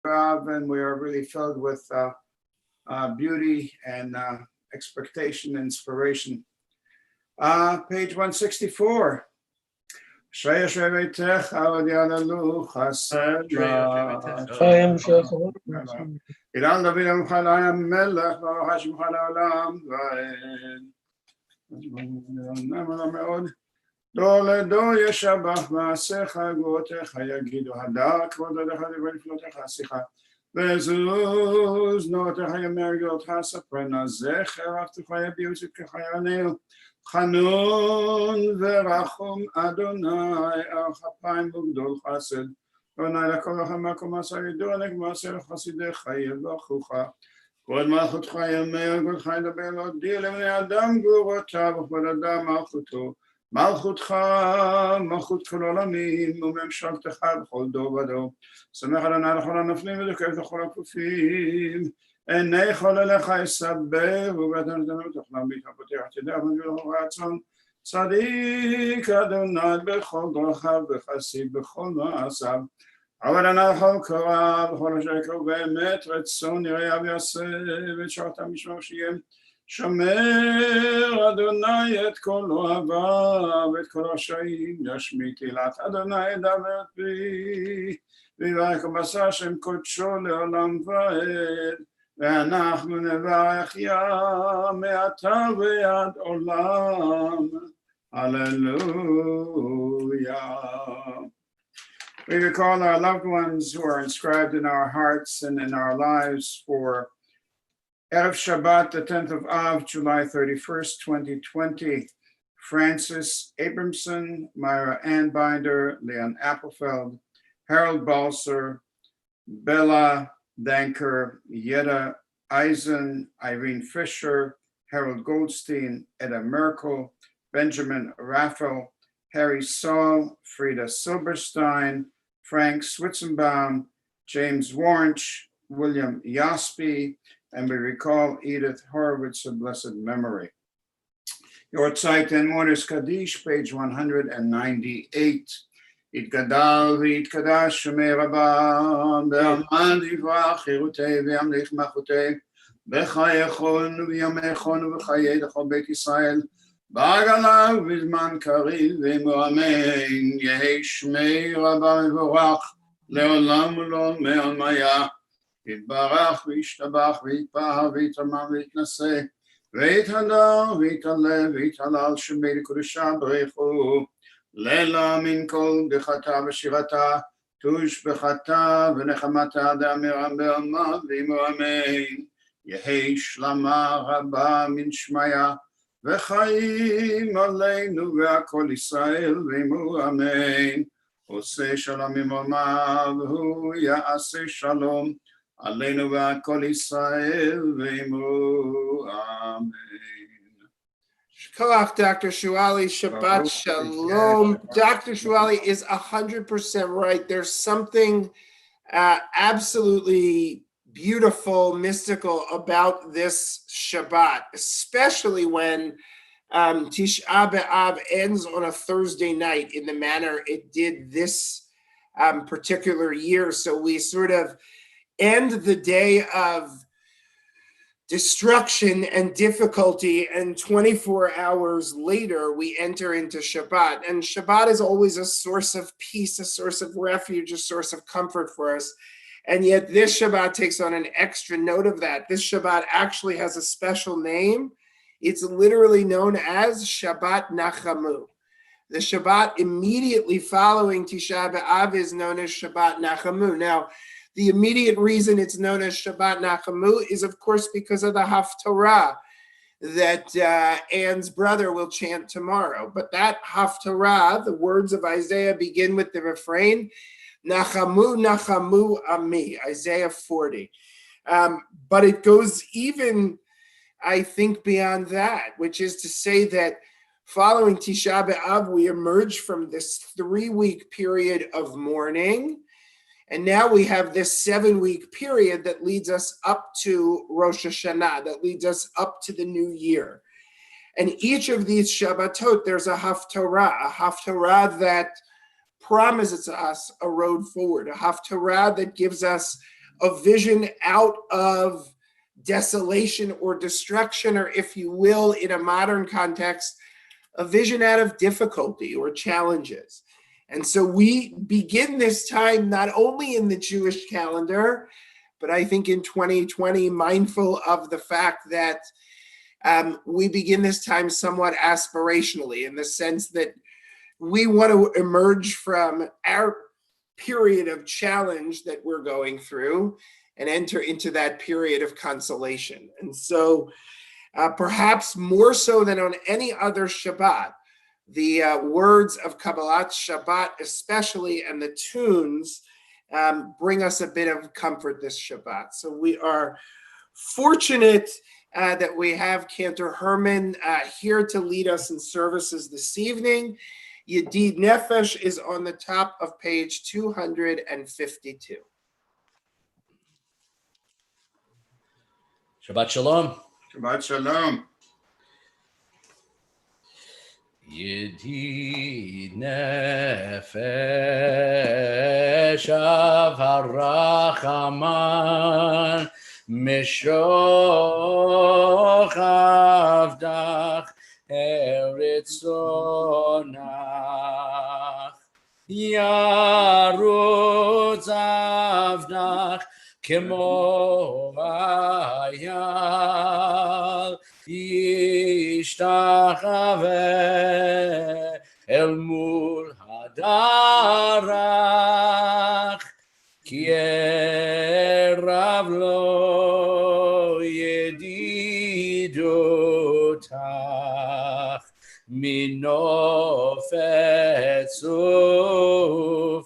and we are really filled with beauty and expectation, inspiration. Page 164. Shreya Shrevetech Avadianalu Chaim Shech. Ilan Davidam Chalayam Melech Hashim Chalalam Vaed. דור לדור ישבח מעשיך גבוהותיך יגידו הדר כבודך ונפלותיך שיחה וזוז נורתך יאמר גדולתך ספרנה זכר אהבתך יביאו צדקך יענהו חנון ורחום אדוני ארך אפיים וגדול חסד אדוני לכל לך מקום עשה ידוענק מעשה לחסידיך יברכוך כבוד מלכותך יאמר גדולתך ידבר להודיע לבני אדם גבורותיו וכבוד אדם מלכותו מלכותך, מלכות כל עולמים, וממשלתך בכל דור ודור. שמח אדוני לכל הנופלים ודוקף לכל הכפופים. עיני כל אליך יסבר, ובאתה נתנו תוכנם בהתפתח תדע ובלכו רצון. צדיק אדוני בכל דרכיו וחסיד בכל מעשיו. אבל אדוני לכל קרב, בכל אשר יקרב באמת רצון יראה ויעשה, ושרתם משמר שיהיה. שומר אדוני את כל אוהביו ואת כל רשעים ישמיע תהילת אדוני דבר פי ויברך בשר שם קודשו לעולם ועד ואנחנו נברך יה מעתה ועד עולם Hallelujah. We recall our loved ones who are inscribed in our hearts and in our lives for Erev Shabbat, the 10th of Av, July 31st, 2020. Francis Abramson, Myra Anbinder, Leon Appelfeld, Harold Balser, Bella Danker, Yetta Eisen, Irene Fisher, Harold Goldstein, Etta Merkel, Benjamin Raffel, Harry Saul, Frida Silberstein, Frank Switzenbaum, James Warnch, William Yaspi, and we recall Edith Horowitz of blessed memory. Your Zeit and Mortis Kaddish, page 198. Itgadal v'itgadash shemei rabam be'aman divrach chirutei v'yamlich machutei b'chayechon v'yamechon v'chayei l'chol Beit Yisrael b'agala v'zman kariv v'imo amen yehi shmei rabam v'vorach le'olam u'lom me'almaya יתברך וישתבח ויתפאר ויתרומם ויתנשא ויתהדר ויתעלה ויתהלל שמי לקודשה ברכו לילה מן כל ברכתה ושירתה תושבחתה ונחמתה דאמירם בעלמא ועמו אמן יהי שלמה רבה מן שמיה וחיים עלינו והכל ישראל ועמו אמן עושה שלום עממה והוא יעשה שלום Aleinu v'akol Yisrael v'imru. Amen. Shkolach, Dr. Shuali, Shabbat Shalom. Dr. Shuali is 100% right. There's something absolutely beautiful, mystical about this Shabbat, especially when Tisha B'Av ends on a Thursday night in the manner it did this particular year. So we sort of end the day of destruction and difficulty, and 24 hours later, we enter into Shabbat. And Shabbat is always a source of peace, a source of refuge, a source of comfort for us. And yet this Shabbat takes on an extra note of that. This Shabbat actually has a special name. It's literally known as Shabbat Nachamu. The Shabbat immediately following Tisha B'Av is known as Shabbat Nachamu. Now, the immediate reason it's known as Shabbat Nachamu is, of course, because of the Haftarah that Anne's brother will chant tomorrow. But that Haftarah, the words of Isaiah begin with the refrain, Nachamu, Nachamu Ami, Isaiah 40. But it goes even, I think, beyond that, which is to say that following Tisha B'Av, we emerge from this 3-week period of mourning. And now we have this 7-week period that leads us up to Rosh Hashanah, that leads us up to the new year. And each of these Shabbatot, there's a Haftarah that promises us a road forward, a Haftarah that gives us a vision out of desolation or destruction, or if you will, in a modern context, a vision out of difficulty or challenges. And so we begin this time not only in the Jewish calendar, but I think in 2020, mindful of the fact that we begin this time somewhat aspirationally, in the sense that we want to emerge from our period of challenge that we're going through and enter into that period of consolation. And so perhaps more so than on any other Shabbat, the words of Kabbalat Shabbat especially, and the tunes bring us a bit of comfort this Shabbat. So we are fortunate that we have Cantor Herman here to lead us in services this evening. Yedid Nefesh is on the top of page 252. Shabbat Shalom. Shabbat Shalom. Yedid Nefesh av harachaman mishoch avdach eretz zonach yarutz avdach kemo ayal yishtachave el mul hadarach ki erav lo yedidotach minofet suf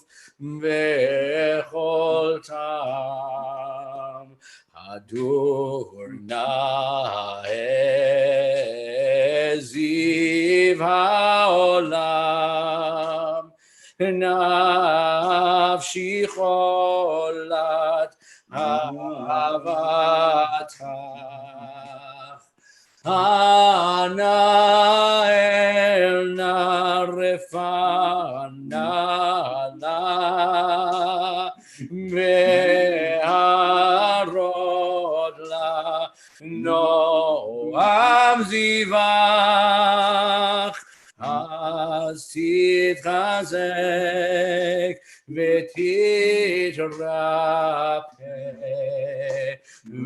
vechol tam Adonai ziv haolam nafshi cholat avatach Ana elna refana la ve'arod la noam zivach az titchazek v'titrapeh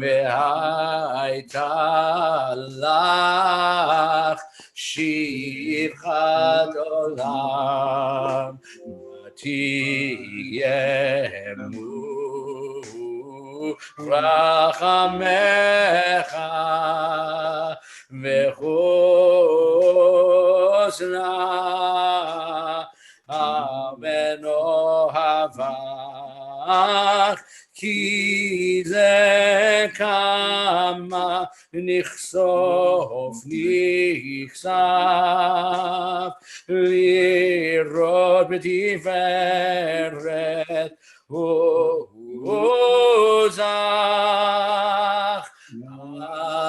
והייתה לך שפחת עולם ותהיימו רחמך וחוסנה אמן אוהבך כי זה כמה נחשוף לראות בתפארת עוזך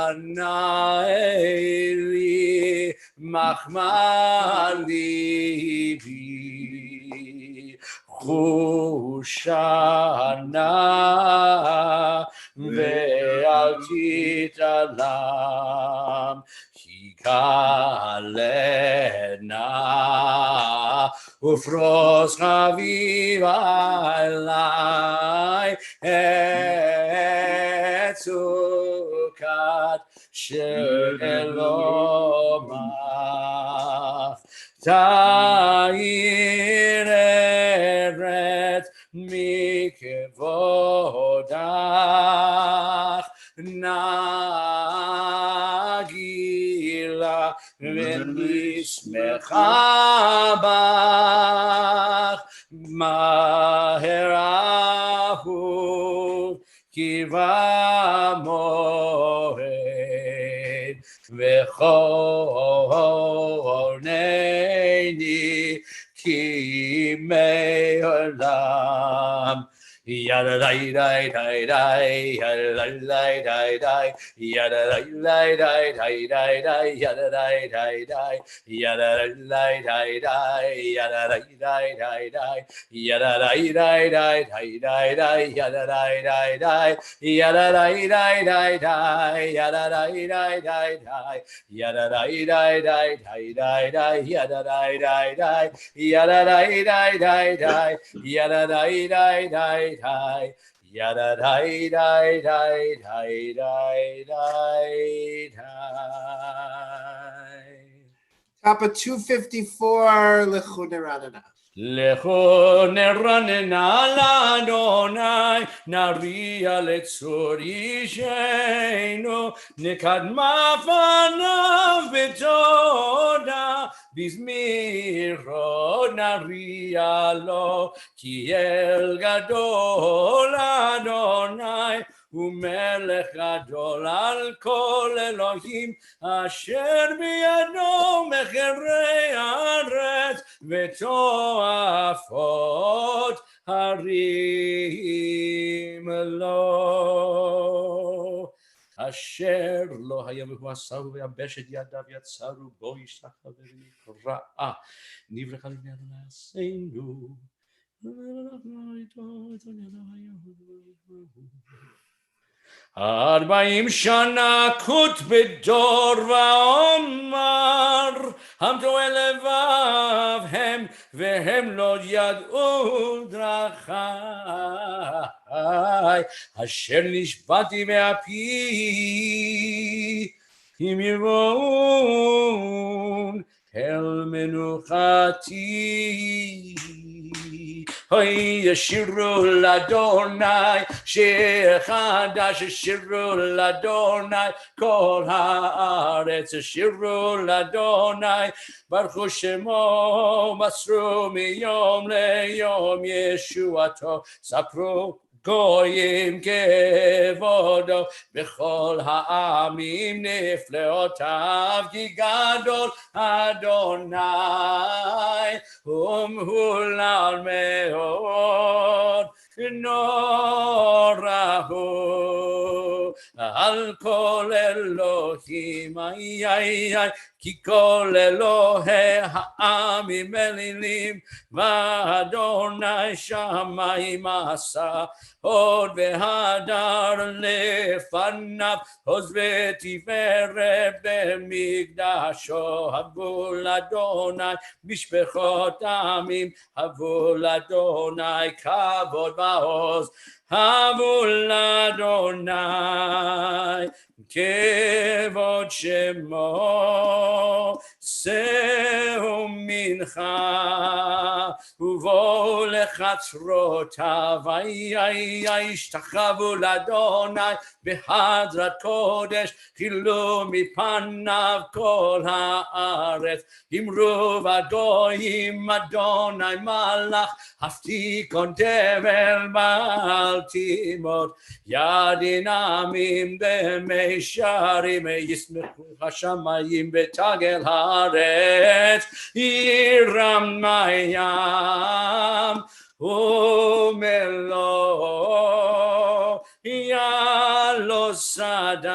ענה אלי מחמל ליבי חושנה ואל תתעלם כי קלנה ופרוס חביבה אלי את סוכת שלומך תאיר ארץ מכבודך נגילה ונשמחה בך מהר אהוב כי במועד וחונני כי מעולם Yada dai dai dai dai, yada dai dai dai dai, yada dai dai dai dai dai dai, yada dai dai dai, yada dai dai dai, yada dai dai dai dai, yada dai dai dai dai dai dai, yada dai dai dai, yada dai dai dai dai, yada dai dai dai dai, yada dai dai dai dai dai dai, yada dai dai dai, yada dai dai dai dai, yada dai dai dai dai, yada dai dai dai dai dai dai dai. Top of 254, Lechuneranana. Lecho neranena l'Adonai, naria letzor yishenu, nekadma fanav betoda, bizmiro naria lo, ki el gadol Adonai, ומלך גדול על כל אלוהים אשר בידו מחירי הארץ ותועפות הרים לו. אשר לא היה מבואסהו ויבש את ידיו יצרו בו ישתחווה ונקרא נברכה לבני אדוני עשינו. ארבעים שנה כות בדור ועומר, המתו אל לבב הם, והם לא ידעו דרכי, אשר נשבעתי מאפי, אם יבואון אל מנוחתי. Hoy ישירו לאדוני, שיר חדש ישירו לאדוני, כל הארץ ישירו לאדוני, ברכו שמו, מסרו מיום ליום ישועתו, ספרו גויים כבודו, בכל העמים נפלאותיו, כי גדול אדוני, ומהולל מאוד, נורא הוא, על כל אלוהים, איי איי איי, כי כל אלוהי העמים אלילים, ואדוני שמיים עשה, עוד והדר לפניו, עוז ותפארת במקדשו, הבו לאדוני משפחות עמים, הבו לאדוני כבוד ועוז, הבו לאדוני כבוד שמו, שאו מנחה ובואו לחצרותיו, איי איי איי, השתחוו לאדוני בהדרת קודש, חילו מפניו כל הארץ, אמרו בגויים אדוני מלך, הפתיקון תבל בל תימות, ידין עמים במישרים, ישמחו השמיים ותגל הארץ, ירם מים ומלוא יעלו שדי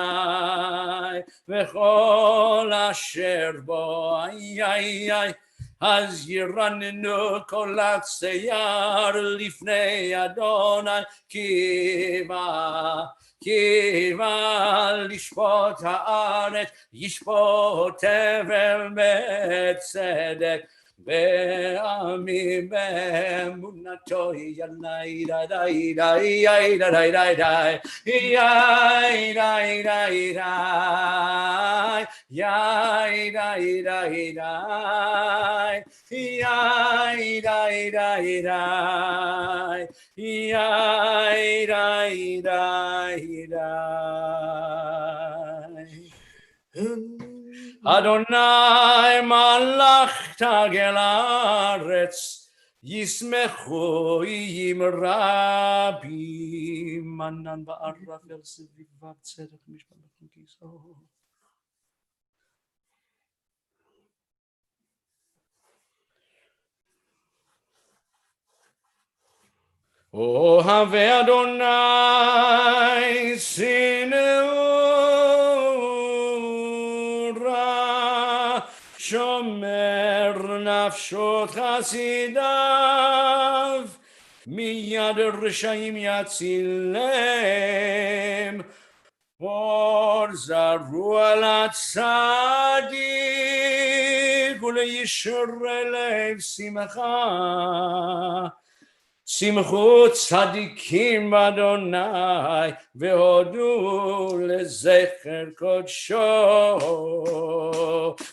וכל אשר בו, איי איי איי, אז ירננו כל הצייר לפני אדוני, קיווה לשפוט הארץ, ישפוט תבל בצדק, בעמים באמונתו, יאי די די די די די די די, יאי די די די, יאי די די די, יאי די די די, יאי די די די. אדוני מלך תגל הארץ, ישמחו עם רבים, ענן בערפל סביבם צדק משפט בכיסו. אוהבי אדוני שנאו רע, שומר נפשות חסידיו, מיד רשעים יצילם, אור זרוע לצדיק ולישרי לב שמחה. שמחו צדיקים באדוני והודו לזכר קודשו.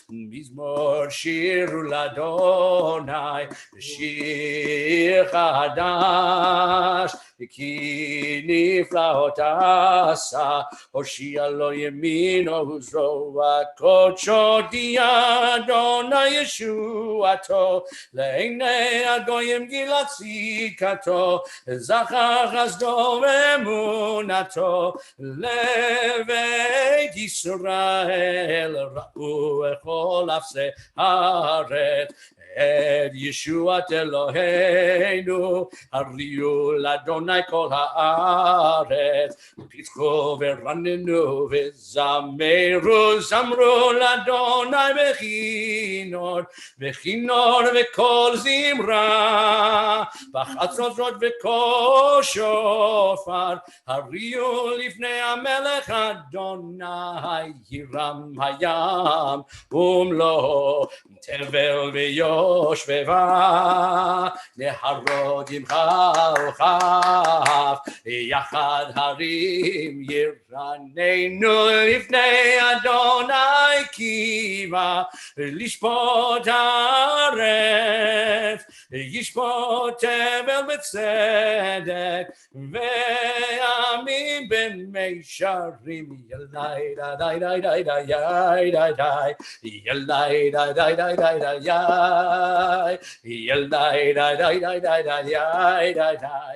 מזמור שירו לאדוני שיר חדש, כי נפלאות עשה, הושיע לו ימינו וזרוע קודשו. דיע אדוני ישועתו, לעיני הגויים גילה צדקתו, זכר חסדו ואמונתו, לבית ישראל ראו כל אפסי הארץ את ישועת אלוהינו. הריעו לאדוני כל הארץ, פתחו ורננו וזמרו, זמרו לאדוני בכינור וכל זמרה, בחצוצרות וכל שופר. הריעו לפני המלך אדוני, ירם הים ומלואו, תבל ויושביה, נהרות ימחה וכף, יחד הרים ירננו לפני אדוני קימה, לשפוט הארץ, ישפוט תבל בצדק, ועמים במישרים. ילדי די די די די די די די, ילדי די די די די די די, ילדי די די די די די די די,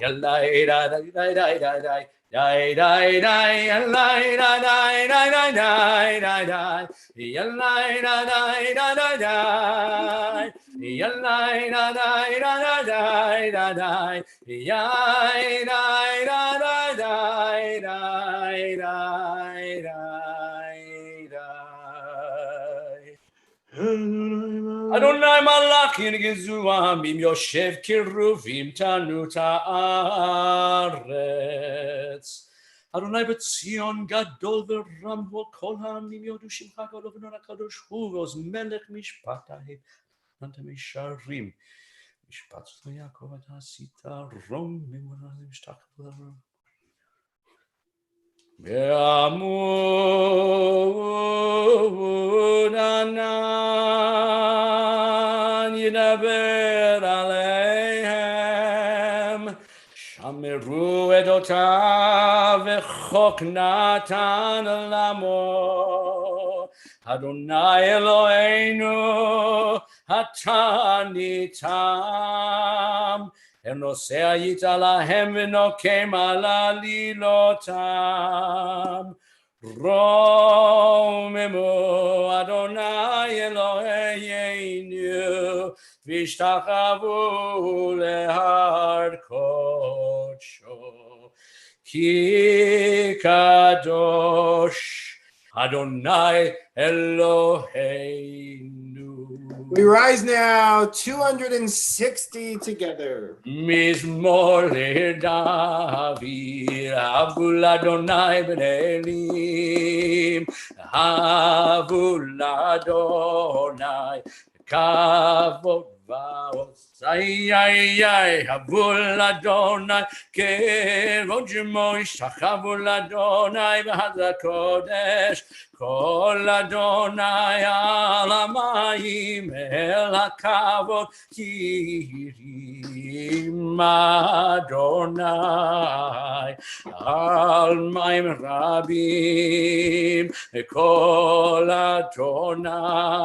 ילדי די די די די די די. Die die die die die die die die die, yallai da die da da die, yallai da die da da die da die, yai die da da die die die die. Adonai malakin gezuamim yoshev kiruvim tanut haaretz. Adonai b'tzion gadol v'rambo kol ha'amim yodu shimcha gadol v'nor hakadosh hu v'oz melech mishpat ha'eh nantem yisharim mishpat lo Yaakov et hasita rom mimorah mishtachel Be'amud anan yidaber aleihem, shameru edotav v'chok natan lamo. Adonai Eloheinu ata nitam, נוסע איתה להם ונוקם על עלילותם. רוממו אדוני אלוהינו והשתחוו להר קודשו. כי קדוש אדוני אלוהינו. We rise now 260 together. Mizmor leDavid, Havul Adonai b'nelim, Havul Adonai, Kavod va'os. Ay, ay, ay, Havul Adonai, Kevod Shemo Yishtachavu l'Adonai b'Hazak Kodesh, Kol Adonai al hamayim el hakavod, Kirim Adonai al mayim rabim, Kol Adonai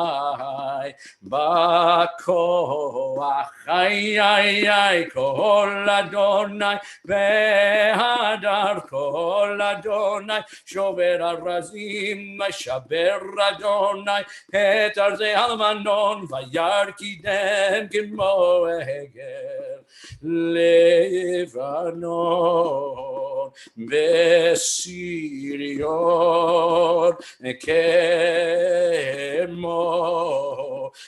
b'koach חיי כל אדוני והדר כל אדוני שובר ארזים משבר אדוני את ארזי הלבנון וירקידם כמו עגל לבנון וסיריון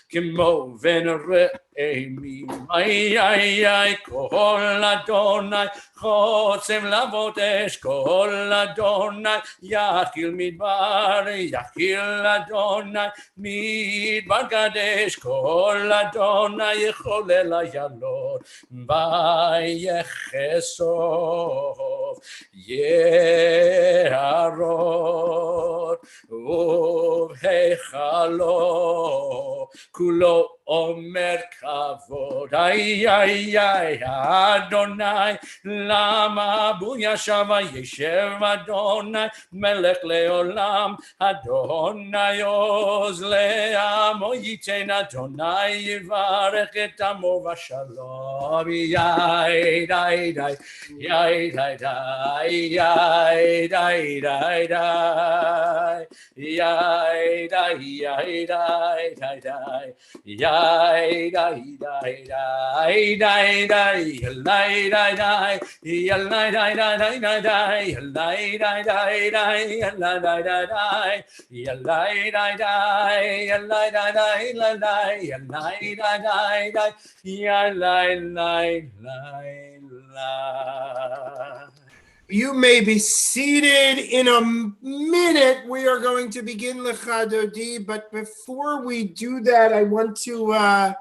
כמו ונראימים איי כל אדוני חוצם לבot אש כל אדוני יחיל מדבר יחיל אדוני מדבר קדש כל אדוני יחולל איילון ויחשוף יערות ובהיכלו כולו אומר כבוד איי אדוני למה בו ישב וישב אדוני מלך לעולם אדוני עוז לעמו ייתן אדוני יברך את עמו בשלום יאי די די יאי די די יאי די די די יאי די יאי די די די yai dai dai dai dai dai dai dai dai yallai dai dai dai dai dai yallai dai dai dai yallai dai dai dai yallai dai dai yallai dai dai yallai yallai dai dai dai yallai lai lai lai. You may be seated. In a minute, we are going to begin Lecha Dodi, but before we do that, I want to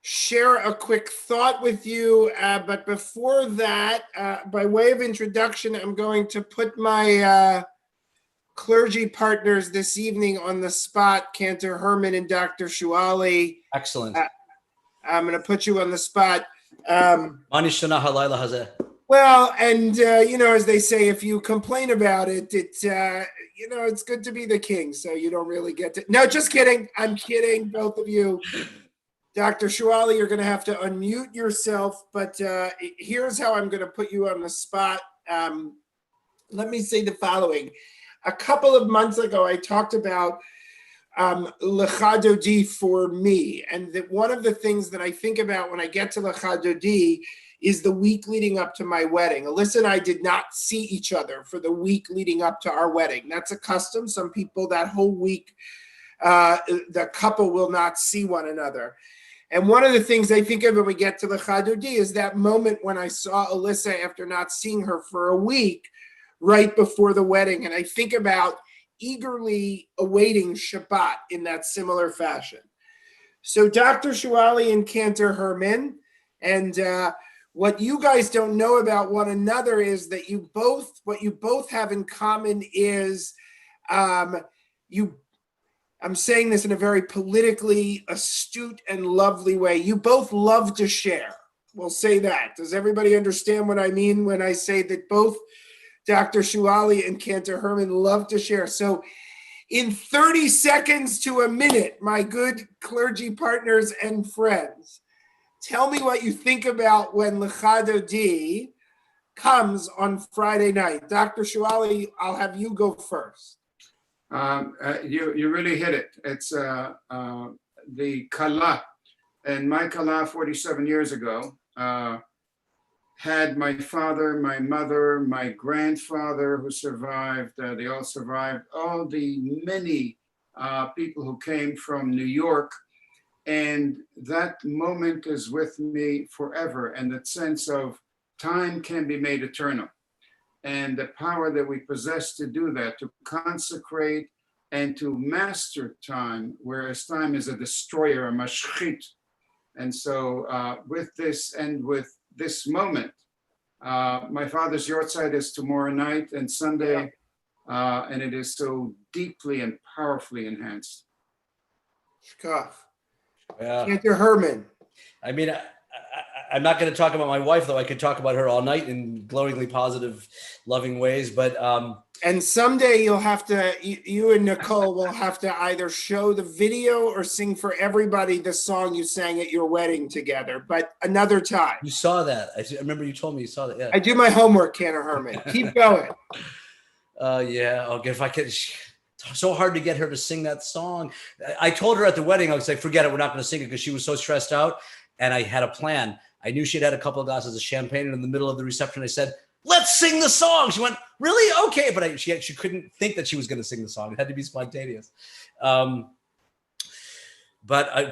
share a quick thought with you. But before that, by way of introduction, I'm going to put my clergy partners this evening on the spot, Cantor Herman and Dr. Shuali. Excellent. I'm going to put you on the spot. Well, and, as they say, if you complain about it, it's, it's good to be the king. So you don't really get to. No, just kidding. I'm kidding, both of you. Dr. Shuali, you're going to have to unmute yourself. But here's how I'm going to put you on the spot. Let me say the following. A couple of months ago, I talked about Lecha Dodi for me. And that one of the things that I think about when I get to Lecha Dodi is the week leading up to my wedding. Alyssa and I did not see each other for the week leading up to our wedding. That's a custom. Some people that whole week, the couple will not see one another. And one of the things I think of when we get to Lecha Dodi is that moment when I saw Alyssa after not seeing her for a week right before the wedding. And I think about eagerly awaiting Shabbat in that similar fashion. So Dr. Shuali and Cantor Herman, and what you guys don't know about one another is that what you both have in common is I'm saying this in a very politically astute and lovely way. You both love to share. We'll say that. Does everybody understand what I mean when I say that both Dr. Shuali and Cantor Herman love to share? So in 30 seconds to a minute, my good clergy partners and friends, tell me what you think about when Lecha Dodi comes on Friday night. Dr. Shuali, I'll have you go first. You really hit it. It's the Kala. And my Kala 47 years ago had my father, my mother, my grandfather who survived. They all survived. All the many people who came from New York. And that moment is with me forever. And that sense of time can be made eternal. And the power that we possess to do that, to consecrate and to master time, whereas time is a destroyer, a mashchit. And so with this and with this moment, my father's yortzeit is tomorrow night and Sunday, and it is so deeply and powerfully enhanced. Shkach. Yeah. Cantor Herman. I mean, I'm not going to talk about my wife, though. I could talk about her all night in glowingly positive, loving ways. But and someday you'll have to, you and Nicole will have to either show the video or sing for everybody the song you sang at your wedding together. But another time. you saw that. I remember you told me you saw that. Yeah. I do my homework, Cantor Herman. Keep going. Yeah. Okay. If I could. It's so hard to get her to sing that song. I told her at the wedding, I was like, forget it. We're not going to sing it because she was so stressed out. And I had a plan. I knew she'd had a couple of glasses of champagne. And in the middle of the reception, I said, let's sing the song. She went, really? Okay. But she couldn't think that she was going to sing the song. It had to be spontaneous. But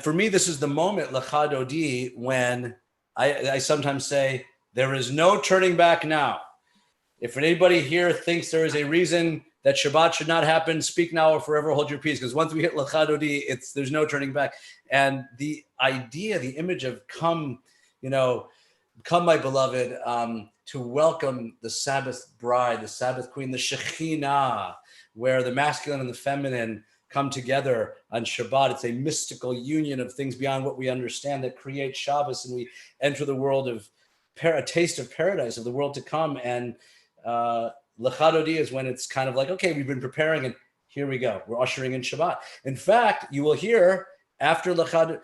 for me, this is the moment, Lecha Dodi, when I sometimes say, there is no turning back now. If anybody here thinks there is a reason that Shabbat should not happen, speak now or forever hold your peace. Because once we hit Lecha Dodi, there's no turning back. And the idea, the image of come my beloved, to welcome the Sabbath bride, the Sabbath queen, the Shekhinah, where the masculine and the feminine come together on Shabbat. It's a mystical union of things beyond what we understand that creates Shabbos, and we enter the world of a taste of paradise, of the world to come. And Lecha Dodi is when it's kind of like, okay, we've been preparing, and here we go. We're ushering in Shabbat. In fact, you will hear after Lecha Dodi,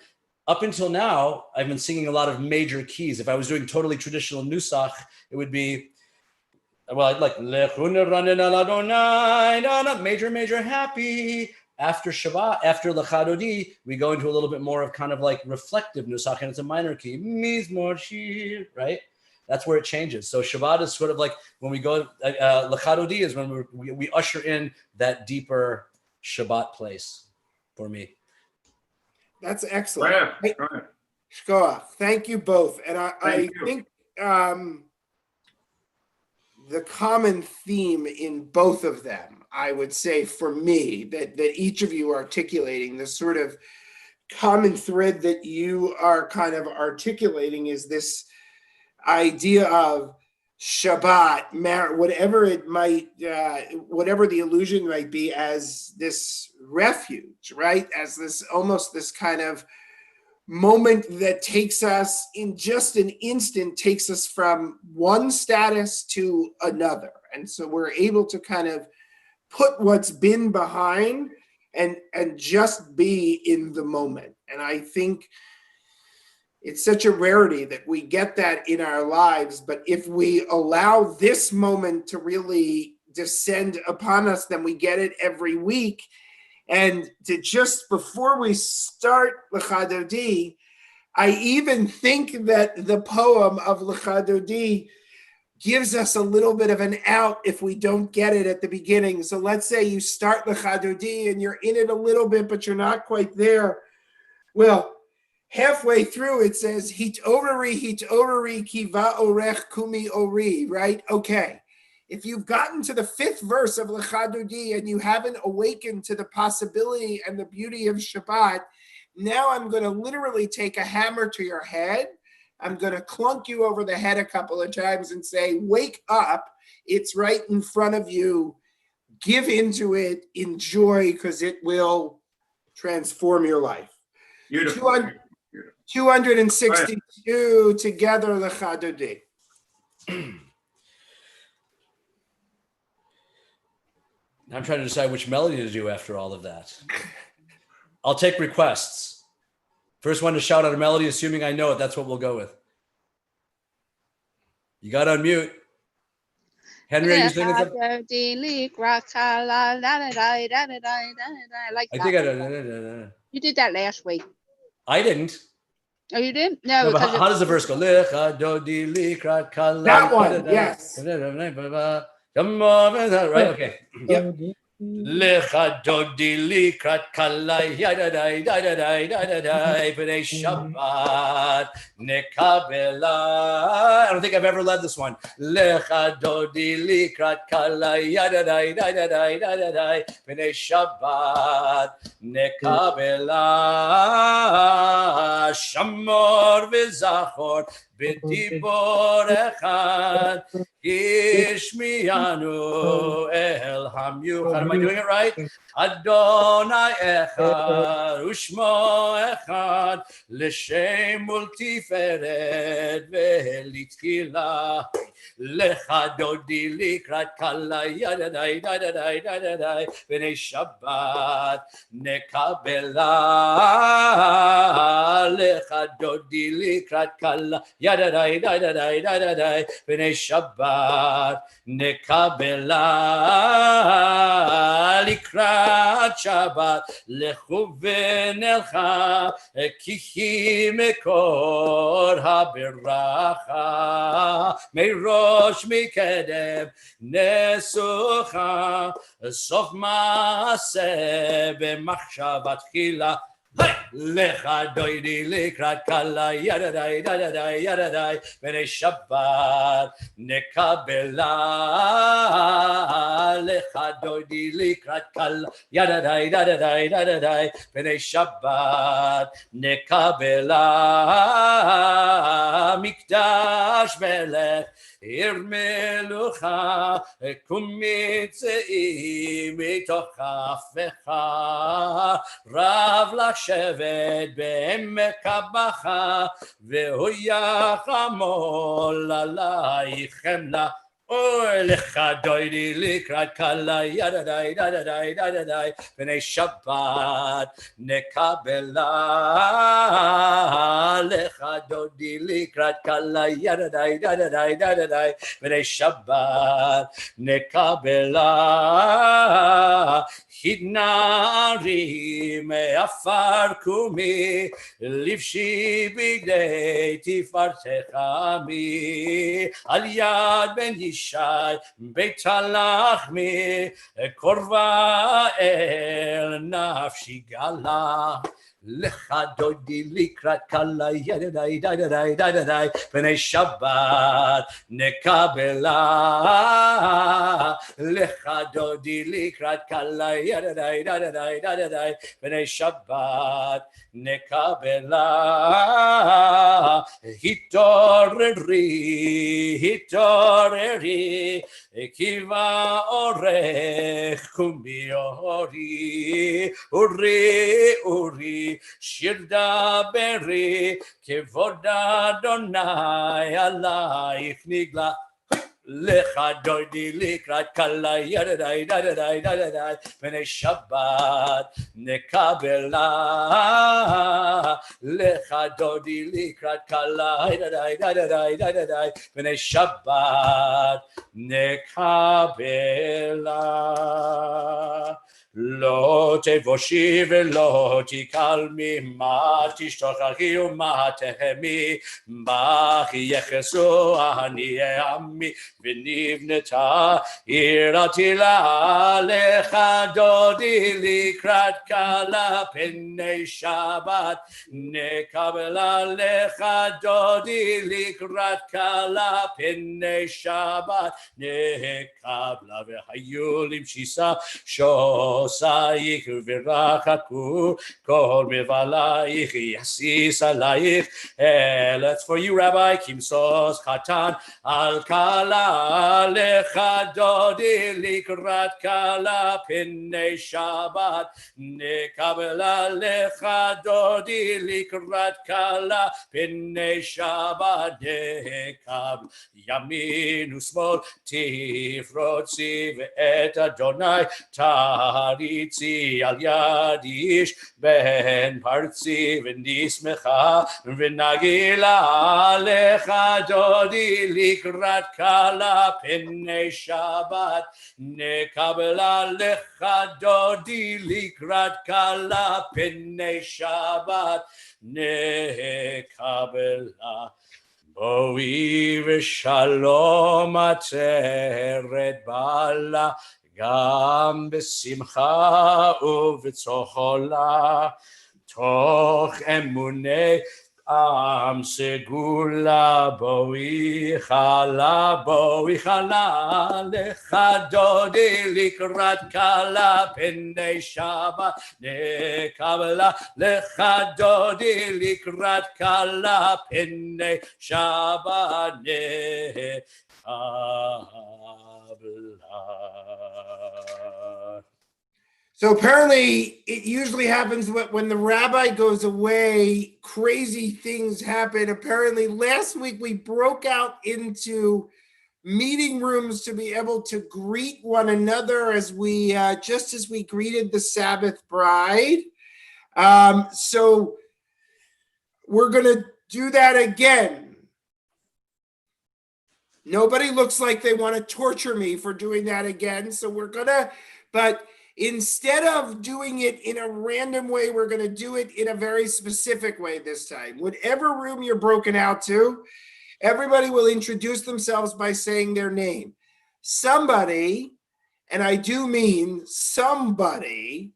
up until now, I've been singing a lot of major keys. If I was doing totally traditional nusach, it would be, well, I'd like major, major, happy. After Shabbat, after Lecha Dodi, we go into a little bit more of kind of like reflective nusach, and it's a minor key, mizmor shir, right? That's where it changes. So Shabbat is sort of like when we go, Lecha Dodi is when we usher in that deeper Shabbat place for me. That's excellent. Right. Shkoach. Thank you both. And I think the common theme in both of them, I would say for me, that each of you are articulating, the sort of common thread that you are kind of articulating is this idea of Shabbat, whatever it might, whatever the illusion might be, as this refuge, right? As this almost this kind of moment that takes us in just an instant, takes us from one status to another. And so we're able to kind of put what's been behind and just be in the moment. And I think it's such a rarity that we get that in our lives. But if we allow this moment to really descend upon us, then we get it every week. And to just before we start Lecha Dodi, I even think that the poem of Lecha Dodi gives us a little bit of an out if we don't get it at the beginning. So let's say you start Lecha Dodi and you're in it a little bit, but you're not quite there. Well, halfway through, it says, hit overi, kiva orech kumi ori, right? Okay. If you've gotten to the fifth verse of Lecha Dodi and you haven't awakened to the possibility and the beauty of Shabbat, now I'm going to literally take a hammer to your head. I'm going to clunk you over the head a couple of times and say, wake up. It's right in front of you. Give into it. Enjoy, because it will transform your life. Beautiful. 262 together, Lecha Dodi. I'm trying to decide which melody to do after all of that. I'll take requests. First one to shout out a melody, assuming I know it, that's what we'll go with. You got to unmute. Henry, are you singing something? I think I know. You did that last week. I didn't. Oh, you didn't? No, but because how does the verse go? That one, yes. Right, okay. Yep. Lecha Dodi likrat kalai yadadai dadadai b'nei Shabbat nekabela. I don't think I've ever led this one. Lecha Dodi likrat kalai yadadai dadadai b'nei Shabbat nekabela. Shamor v'zachor b'dibor echad Ishmianu El Hamiuchad. Am I doing it right? Adonai Echad, Ushmo Echad, L'Shem Multiferet Ve'Litchila, Lecha Dodi Likrat Kala Yadadai Dadadai Dadadai B'nei Shabbat Nekabela, Lecha Dodi Likrat Kala Yadadai Dadadai Dadadai B'nei Shabbat Nekabela Likrat Shabbat Lechu v'nelcha Kichi mekor haberacha Merosh mikedem Nesucha Sof maaseh b'machshavat tchila Lecha doidi likrat kala yadadai dadadai yadadai B'nei Shabbat nekabela Lecha doidi likrat kala yadadai dadadai dadadai B'nei Shabbat nekabela Mikdash melech Ir melucha kumitzei mitoch chafecha Rav לשבת בעמק הבכה והוא יחמול עלייך חמלה אוי לך דוידי לקראת קלה ידדי דדדי דדדי בני שבת נקבלה לך דודי לקראת קלה ידדי דדדי דדדי בני שבת נקבלה התנערי מעפר קומי לבשי בגדי תפארתך עמי על יד בן ישי בית הלחמי קרבה אל נפשי גלה לך דודי לקראת קלה ידדי דדדי דדדי בני שבת נקבלה לך דודי לקראת קלה ידדי דדדי דדדי בני שבת נקבלה התעוררי כי באורך קומי אורי שיר דברי כבוד אדוני עלייך נגלה לך דודי לקראת קלה ידדי דדדי דדדי בני שבת נקבלה לך דודי לקראת קלה ידדי דדדי דדדי בני שבת נקבלה לא תבושי ולא תקלמי מה תשתוכחי ומה תהמי בך יחסו עניי עמי ונבנתה עיר עתילה לך דודי לקראת קלה פני שבת נקבלה לך דודי לקראת קלה פני שבת נקבלה והיו למשיסה עושייך ורחקו כל מבלייך יסיס עלייך Let's for you Rabbi כמסוס חתן על קלה לך דודי לקראת קלה פני שבת נקבלה לך דודי לקראת קלה פני שבת נקבל ימין ושמאל תפרוצי ואת אדוני תריצי על יד איש בן פרצי ונשמחה ונגילה לך דודי לקראת קלה פני שבת נקבלה לך דודי לקראת קלה פני שבת נקבלה בואי ושלום עצרת בעלה גם בשמחה ובצהלה תוך אמוני עם סגולה בואי חלה לך דודי לקראת קלה פני שבת נקבלה לך דודי לקראת קלה פני שבת Kabbalah. So apparently, it usually happens when the rabbi goes away, crazy things happen. Apparently, last week we broke out into meeting rooms to be able to greet one another as we just as we greeted the Sabbath bride. So we're going to do that again. Nobody looks like they want to torture me for doing that again. So we're going to, but instead of doing it in a random way, we're going to do it in a very specific way this time. Whatever room you're broken out to, everybody will introduce themselves by saying their name. Somebody, and I do mean somebody,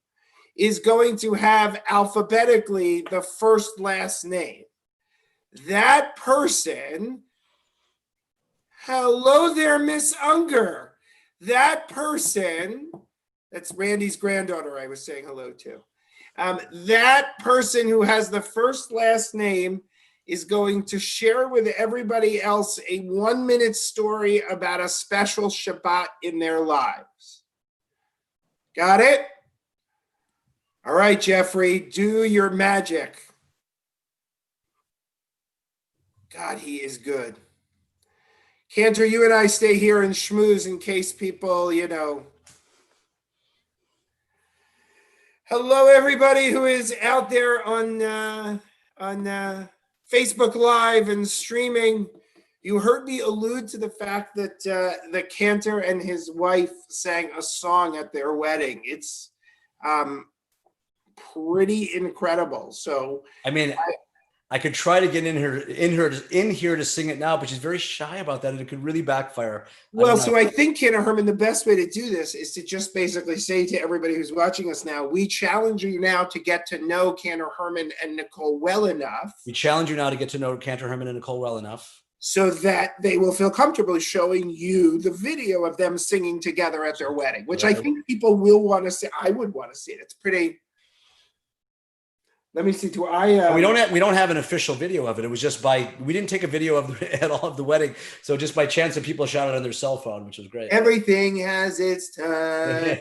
is going to have alphabetically the first last name. That person, hello there, Miss Unger. That person, that's Randy's granddaughter I was saying hello to. That person who has the first last name is going to share with everybody else a 1-minute story about a special Shabbat in their lives. Got it? All right, Jeffrey, do your magic. God, he is good. Cantor, you and I stay here and schmooze in case people, Hello, everybody who is out there on Facebook Live and streaming. You heard me allude to the fact that the Cantor and his wife sang a song at their wedding. It's pretty incredible. So I mean, I could try to get in here to sing it now, but she's very shy about that, and it could really backfire. Well, so I think, Cantor Herman, the best way to do this is to just basically say to everybody who's watching us now, we challenge you now to get to know Cantor Herman and Nicole well enough. We challenge you now to get to know Cantor Herman and Nicole well enough, so that they will feel comfortable showing you the video of them singing together at their wedding, which I think people will want to see. I would want to see it. It's pretty. Let me see. We don't have an official video of it. It was just we didn't take a video at all of the wedding. So just by chance, some people shot it on their cell phone, which was great. Everything has its time.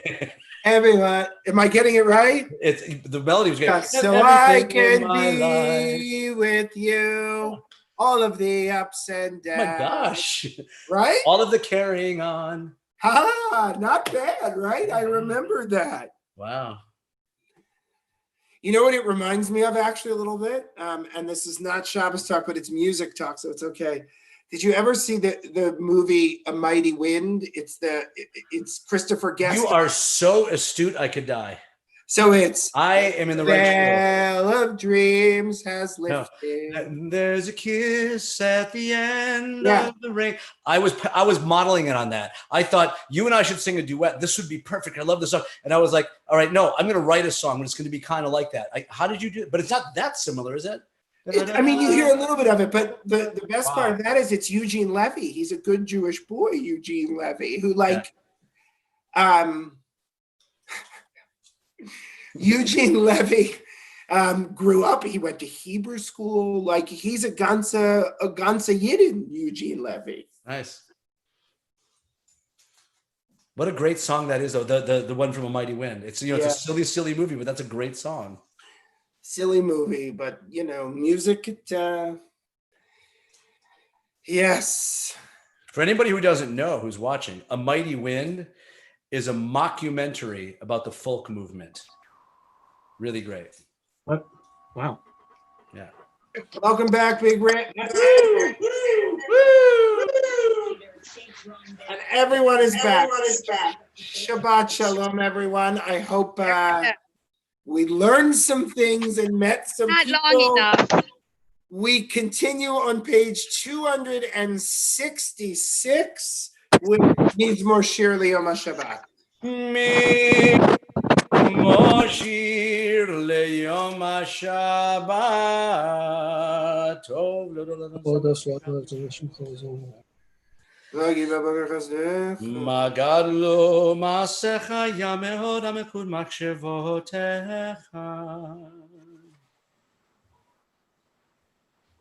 Everyone, am I getting it right? The melody was great. So I can be with you. All of the ups and downs. Oh my gosh. Right? All of the carrying on. Not bad, right? I remember that. Wow. You know what it reminds me of actually a little bit? And this is not Shabbos talk, but it's music talk, so it's okay. Did you ever see the movie A Mighty Wind? It's Christopher Guest. You are so astute, I could die. So I am in the right Veil of Dreams has lifted. No. There's a kiss at the end of the ring. I was modeling it on that. I thought you and I should sing a duet. This would be perfect. I love this song. And I was like, all right, no, I'm going to write a song, but it's going to be kind of like that. How did you do it? But it's not that similar, is it? I mean, you hear a little bit of it, but the best part of that is it's Eugene Levy. He's a good Jewish boy, Eugene Levy, who Eugene Levy grew up. He went to Hebrew school. Like he's a ganze Yidden, Eugene Levy. Nice. What a great song that is, though. The one from A Mighty Wind. It's it's a silly movie, but that's a great song. Silly movie, but music. Yes. For anybody who doesn't know, who's watching, A Mighty Wind is a mockumentary about the folk movement. Really great. What? Wow. Yeah. Welcome back, Big Red. And everyone is back. Shabbat Shalom, everyone. I hope we learned some things and met some Not people. long enough. We continue on page 266 with Mizmor Shir Liyom HaShabbat. Moshir leyom HaShabbat. Magadlo masecha yamehod amekud makshevotecha.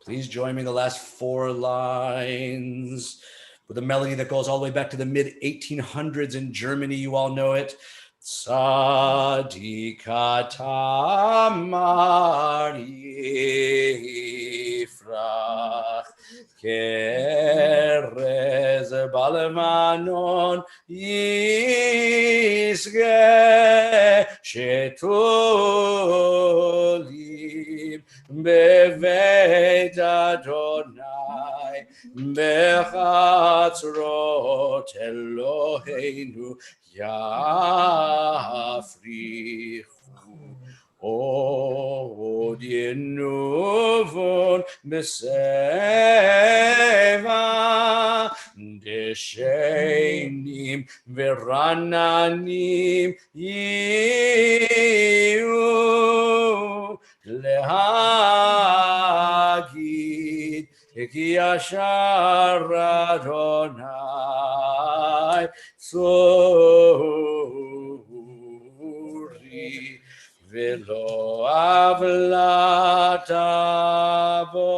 Please join me in the last 4 lines. with a melody that goes all the way back to the mid-1800s in Germany. You all know it. Tzadikat amar yifrach kerez balmanon yisge shetulim beveit Adonai bechatzrot Eloheinu Yafrichu od yenuvon beseva deshenim verananim yiu lehagid ki yashar Adonai Tzuri velo avlat abo.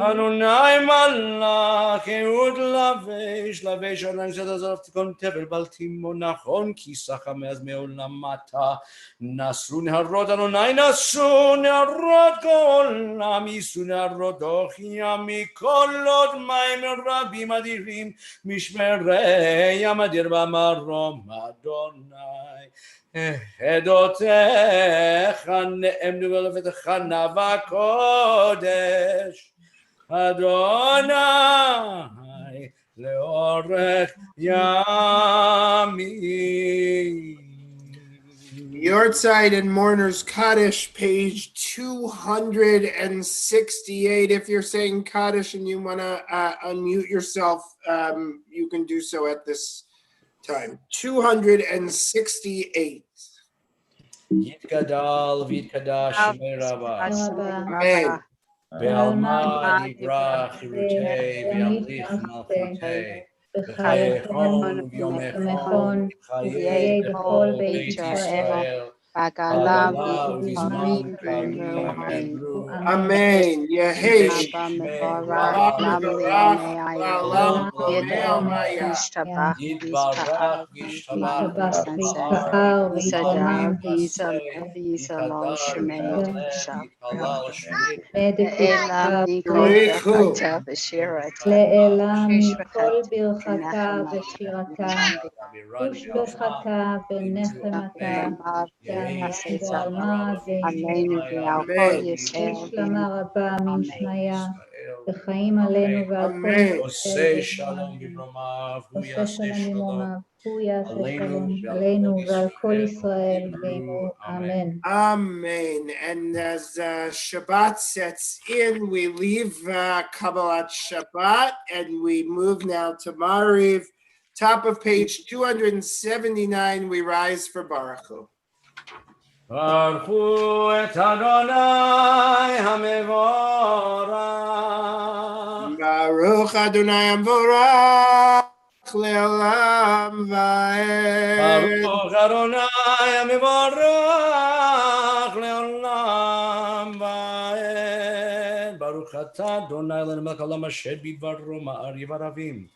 Adonai malach eud lavesh Adonai zedazov tikon tevel baltim monachon kisach mez meolamata nasun harod Adonai nasun harod kolam isun harod ochia mikolot maim rabim adirim mishmerei amadir bamarom Adonai Edotecha ne'emnu v'levetecha nava kodesh Adonai leorech yamim. Yortzeit and Mourner's Kaddish, page 268. If you're saying Kaddish and you want to unmute yourself, you can do so at this time. 268. Yitkadal v'yitkadash shemei rabba. Amen. Ve'alma yibrach chirutei ve'amlich malchutei. V'chayechon v'yomechon v'chayei b'chol beit Yisrael. Bagala u'vizman karim v'emru. Amen. Yehesh. Yitbarach לעילם מכל ברכתה ושירתה ושבחתה ונחמתה כאנשים בעלמא ושלמה רבה ממשמיה וחיים עלינו ועל כל עושה שלום במרומיו, הוא יעשה שלום הוא יעשה שלום עלינו ועל כל ישראל ועמו אמן. Amen. And as Shabbat sets in, we leave Kabbalat Shabbat and we move now to Mariv. Top of page 279, we rise for Baruch Hu. ברכו את אדוני המבורך. Baruch Adonai Amvorach Le'olam Va'ed. ברוך אדוני המבורך לעולם ועד. ברוך אתה אדוני אלוהינו מלך העולם אשר בדברו מעריב ערבים.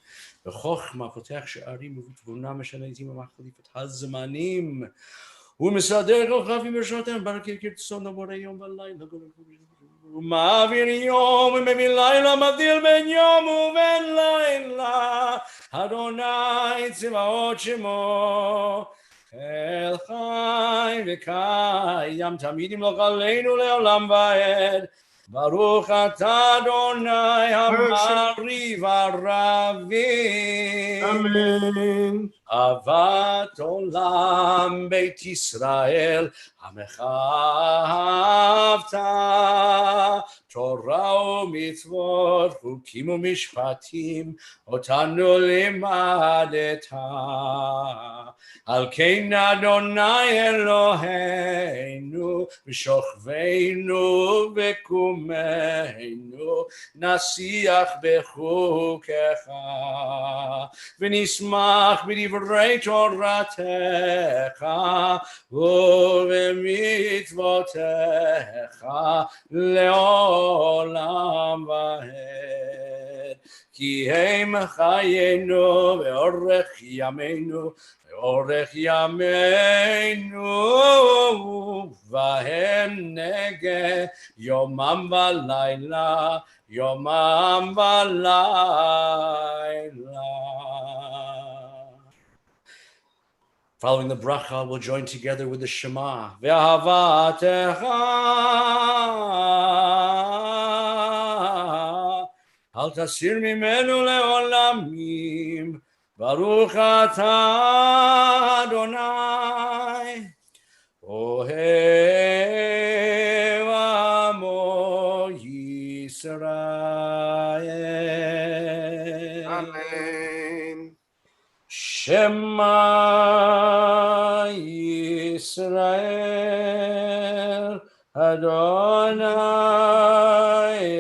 בחוכמה פותח שערים ובתבונה משנה עתים ומחליף את הזמנים. הוא מסדר כל חפים ושנותיהם ברכי כרצונו בורא יום ולילה. הוא מעביר יום ומביא לילה, מבדיל בין יום ובין לילה. אדוני צבאות שמו, אל חי וקיים, תמיד ימלוך עלינו לעולם ועד. ברוך אתה אדוני המעריב ערבים. Amen. אהבת עולם בית ישראל, עמך אהבת, תורה ומצוות, חוקים ומשפטים, אותנו לימדת. על כן אדוני אלוהינו בשוכבנו וקומנו נשיח בחוקיך ונשמח בדברי תורתך ובמצוותיך לעולם ועד כי הם חיינו ואורך ימינו ואורך ימינו והם נגה יומם ולילה יומם ולילה. Following the bracha, we'll join together with the Shema. Ve'avatecha al tasir mimenu le'olamim baruch atah Adonai ohev amo Yisrael. Amen. Shema Yisrael Adonai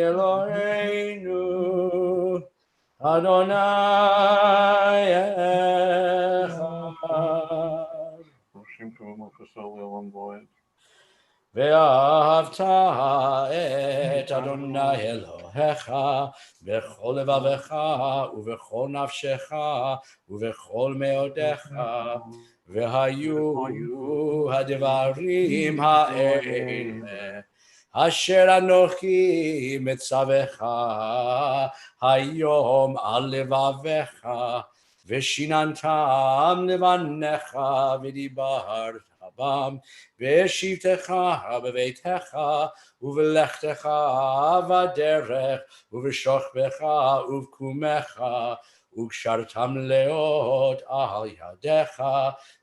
Eloheinu Adonai Echad. ואהבת את אדוני אלוהיך בכל לבבך ובכל נפשך ובכל מאודיך והיו הדברים האלה אשר אנוכי מצווך היום על לבביך ושיננתם לבניך ודיברת בם בשבתך בביתך ובלכתך בדרך ובשוכבך ובקומך וקשרתם לאות על ידיך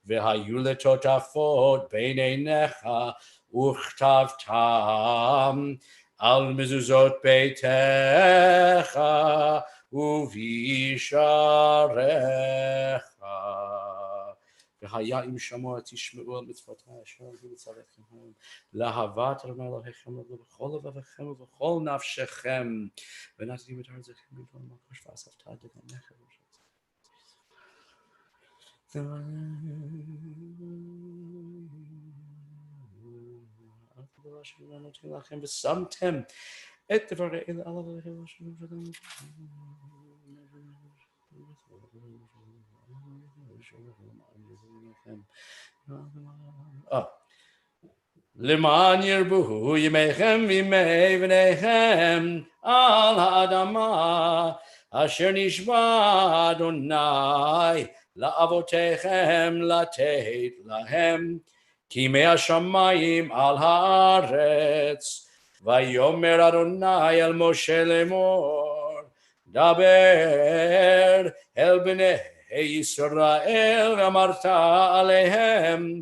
והיו לטוטפות בין עיניך וכתבתם על מזוזות ביתך ובישעריך. והיה אם שמוע תשמעו על מצוותיי אשר אני מצווכם לאהבת אדוני אלוהיכם בכל לבבכם ובכל נפשכם ונתתי את ארצכם בכל מקום ואספת את דגנכם. לכם ושמתם את דברי אלה על לבבכם למען ירבו ימיכם וימי בניכם על האדמה אשר נשבע אדוני לאבותיכם לתת להם כימי השמיים על הארץ. ויאמר אדוני אל משה לאמור דבר אל בני ישראל ואמרת עליהם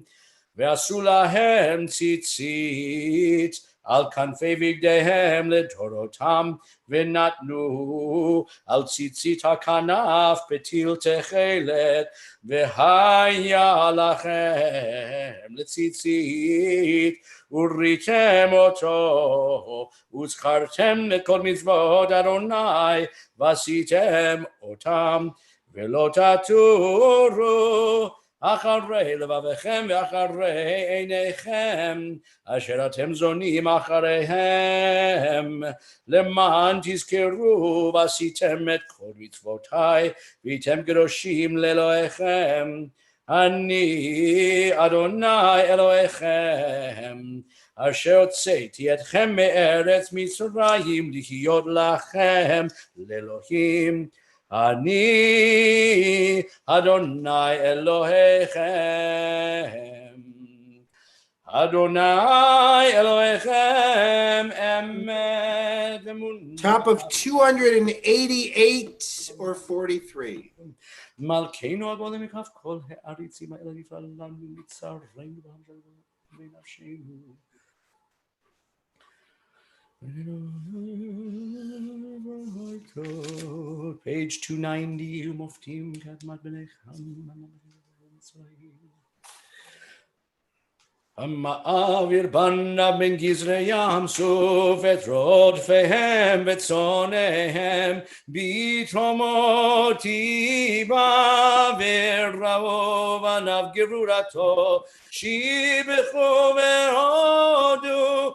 ועשו להם ציצית על כנפי בגדיהם לדורותם ונתנו על ציצית הכנף פתיל תכלת והיה לכם לציצית וריתם אותו וזכרתם את כל מצוות אדוני ועשיתם אותם ולא תטורו אחרי לבבכם ואחרי עיניכם אשר אתם זונים אחריהם למען תזכרו ועשיתם את כל מצוותיי והייתם קדושים לאלוהיכם אני אדוני אלוהיכם אשר הוצאתי אתכם מארץ מצרים להיות לכם לאלוהים אני אדוני אלוהיכם אדוני אלוהיכם אמת ואמונה. Top of 288 or 43. מלכנו הגולה מכף כל העריצים האלה נפעל לנו מצרנו בנפשנו. Page 290 מופתים כאדמת בניכם המעביר בניו בין גזרי ים סוף את רודפיהם וצונאיהם בתרומותי בא וראו בניו גרורתו שיבחו והודו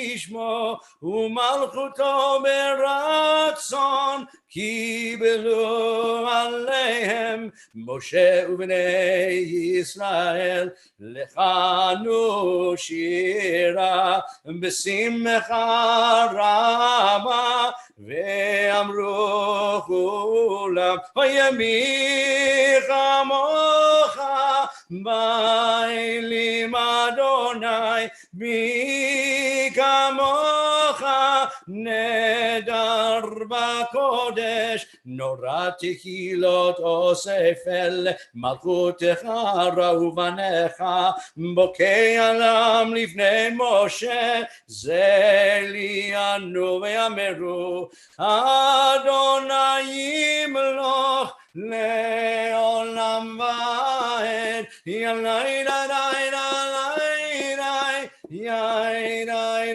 לשמו ומלכותו ברצון קיבלו עליהם משה ובני ישראל לכנו שירה בשמחה רבה ואמרו כולם הימי כמוך באלים אדוני מי כמוך נדר בקודש נורא תהילות אוסף אל מלכותך ראו בניך בוקע עלם לפני משה זה ליענו ואמרו אדוני ימלוך לעולם ועד ילאי די די די די די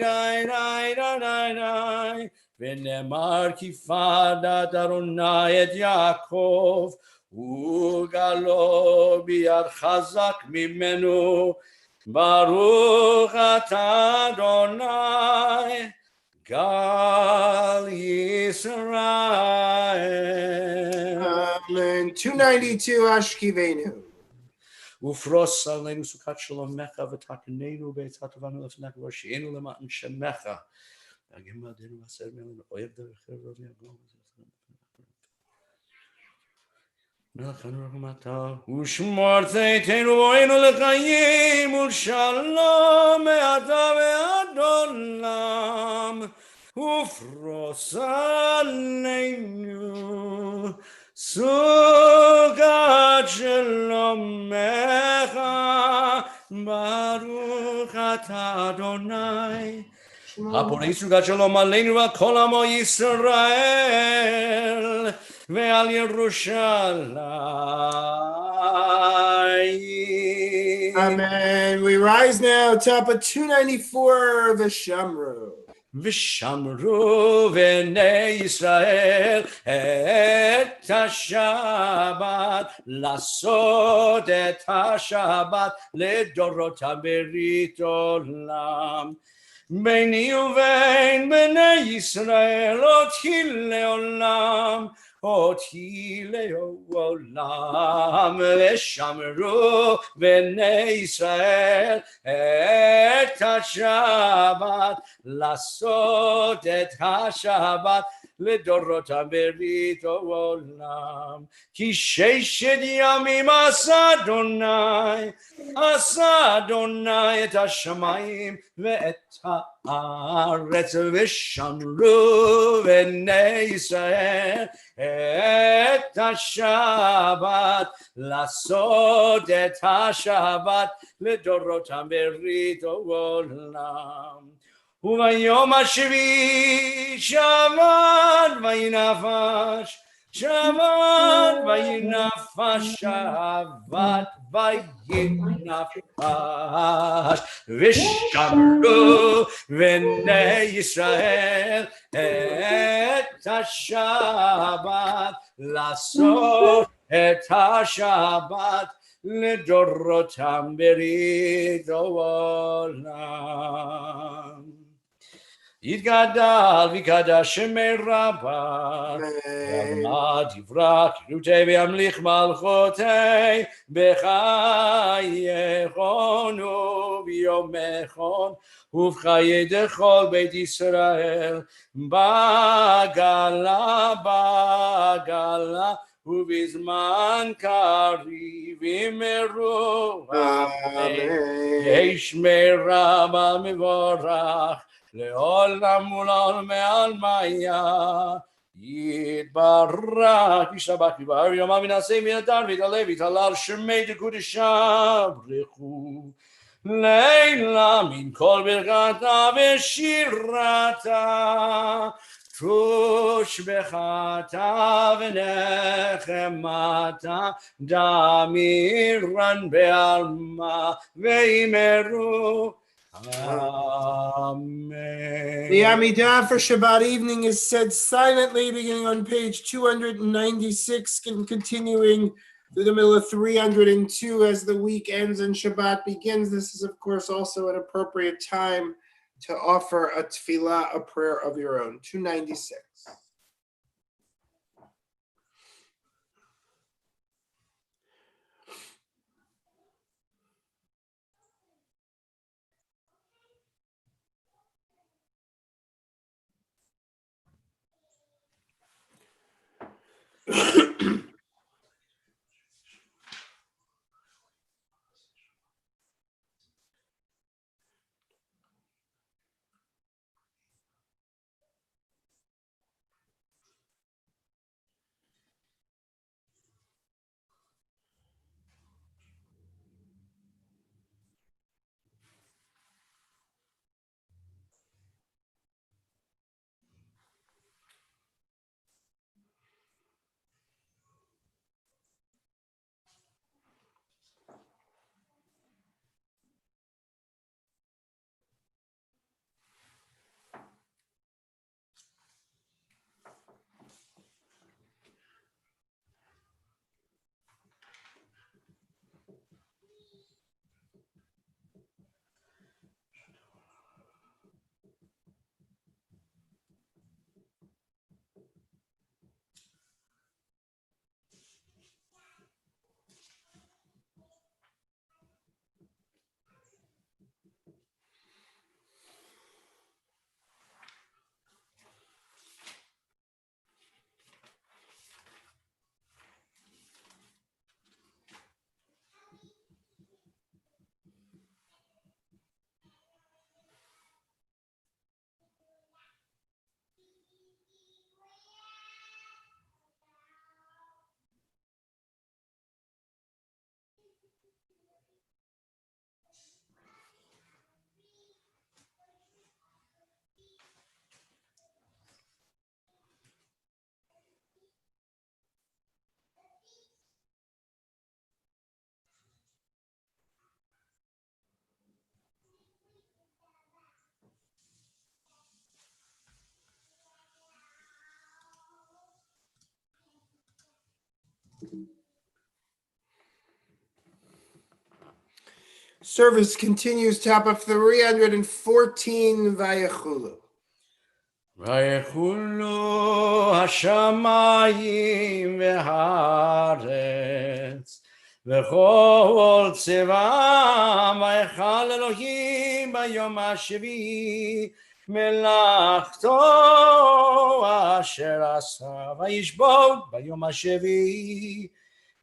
די ונאמר כי פדת אדוני את יעקב וגלו ביד חזק ממנו ברוך אתה אדוני גל ישראל. Amen. 292 Ashkivenu. ופרוס עלינו סוכת שלומך ותקננו בעצת טובנו לפניך והושיענו למען שמך. הגן בעדנו ועשר מעלינו אויב דרך רוב יגון. מלכנו רחמתה ושמור צאתנו בואנו לחיים ולשלום מעתה ועד עולם ופרוס עלינו סוכת שלומך ברוך אתה אדוני הפורש סוכת שלום עלינו ועל כל עמו ישראל ועל ירושלים. Amen. We rise now, top of 294, Vishamru. ושמרו בני ישראל את השבת לעשות את השבת לדורותם ברית עולם ביני ובין בני ישראל אותי לעולם אותי לעולם ושמרו בני ישראל את השבת לעשות את השבת לדורותם ברית עולם כי ששת ימים עשה אדוני את השמיים ואת הארץ ושמרו בני ישראל את השבת לעשות את השבת לדורותם ברית עולם וביום השביעי שבת וינפש שבת וינפש ושמרו בני ישראל את השבת לעשות את השבת לדורותם ברית עולם. יתגדל ויקדש שמי רבה ועמד יברא כרותי וימליך מלכותי בחייכון וביומכון ובחיי דכל בית ישראל בגלה ובזמן קריב ימרו יש מרבה מבורך לעולם ולעולם מעלמיה יתברך ישתבח ויבהר יומם ונעשה ונתן ויתעלה ויתהלל שמי דקודשה ברכו לילה מן כל ברכתה ושירתה Trush bechata v'nechemata damiran be'alma ve'imeru. Amen. The Amidah for Shabbat evening is said silently, beginning on page 296 and continuing through the middle of 302 as the week ends and Shabbat begins. This is, of course, also an appropriate time to offer a tefillah, a prayer of your own. 296. Service continues, top of 314, Vayechulu. ויחולו השמיים והארץ וכל צבאם ויכל אלוהים ביום השביעי מלאכתו אשר עשה וישבות ביום השביעי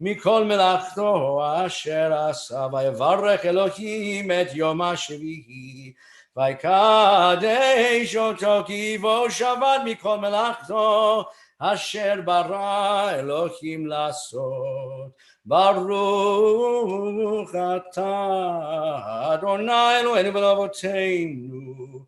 מכל מלאכתו אשר עשה ויברך אלוהים את יום השביעי ויקדש אותו כי בו שבת מכל מלאכתו אשר ברא אלוהים לעשות. ברוך אתה אדוני אלוהינו ולאבותינו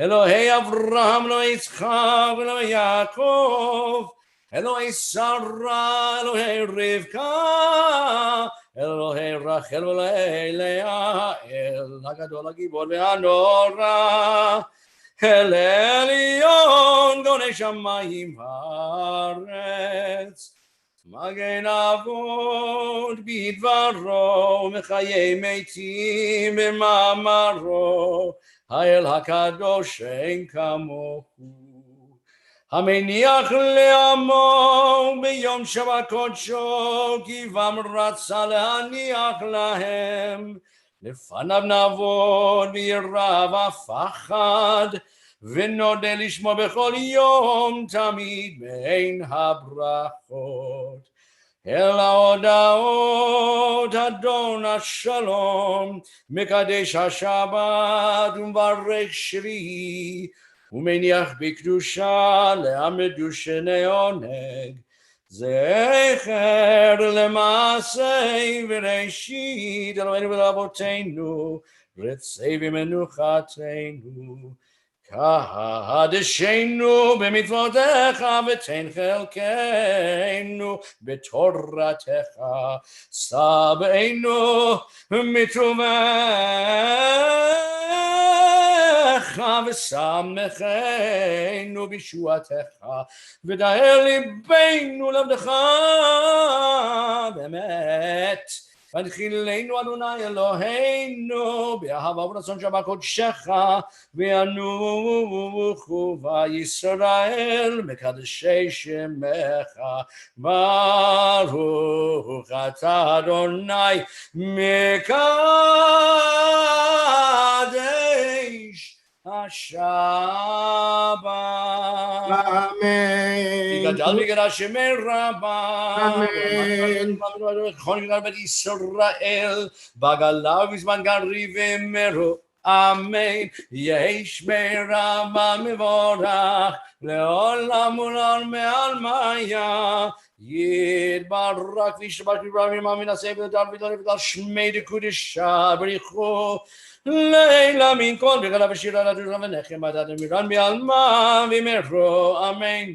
אלוהי אברהם אלוהי יצחק אלוהי יעקב אלוהי שרה אלוהי רבקה אלוהי רחל ואלוהי לאה אל הגדול הגיבור והנורא אל עליון גוני שמיים וארץ מגן אבות בדברו מחיי מתים במאמרו האל הקדוש אין כמוהו המניח לעמו ביום שבת קודשו כי בם רצה להניח להם לפניו נעבוד ביראה ופחד ונודה לשמו בכל יום תמיד בין הברכות אל ההודעות אדון השלום מקדש השבת ומברך שביעי ומניח בקדושה לעמדושני עונג זכר למעשה וראשית אלוהינו ולאבותינו רצי ומנוחתנו קדשנו במצוותיך ותן חלקנו בתורתך, שבענו מטובך ושמחנו בישועתך, ודהר ליבנו לעבדך באמת. והנחילנו אדוני אלוהינו באהבה ורצון שבקודשך, וינוחו בישראל מקדשי שמך. ברוך אתה אדוני מקדש השבת. Amen. יגדל ויגדל שמי רבה, אמן. וכל גדל בית ישראל, בגלה ובזמן גרי ומרו, אמן. יש ברמה מבורך, לעולם ולעולם מעלמיה, יתברך וישתבח ברבים המנסה ודל ודל שמי דקודשה בריחו, לילה מן כל בגלה ושירה לדושה ונחם עד מירן בעלמה ומרו, אמן.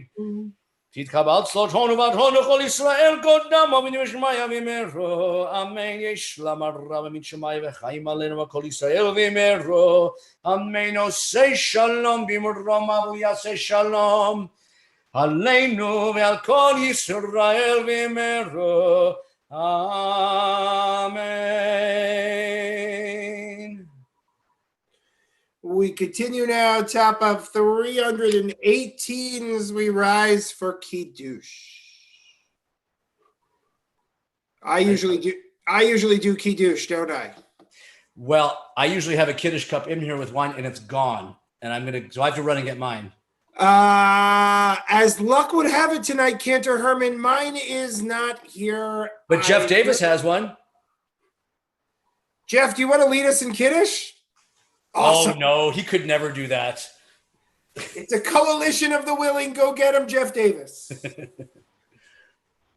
תתקבל צלותון ובטון לכל ישראל קודם אבינו ושמיה ומרו, אמן. יש למרה ומן שמיה וחיים עלינו וכל ישראל ומרו, אמן. עושה שלום במרום אבו יעשה שלום עלינו ועל כל ישראל ומרו, amen. We continue now, top of 318 as we rise for Kiddush. I usually do Kiddush, don't I? Well, I usually have a Kiddush cup in here with wine and it's gone. And so I have to run and get mine. As luck would have it tonight, Cantor Herman, mine is not here. But Jeff Davis has one. Jeff, do you want to lead us in Kiddush? Awesome. Oh, no, he could never do that. It's a coalition of the willing. Go get him, Jeff Davis.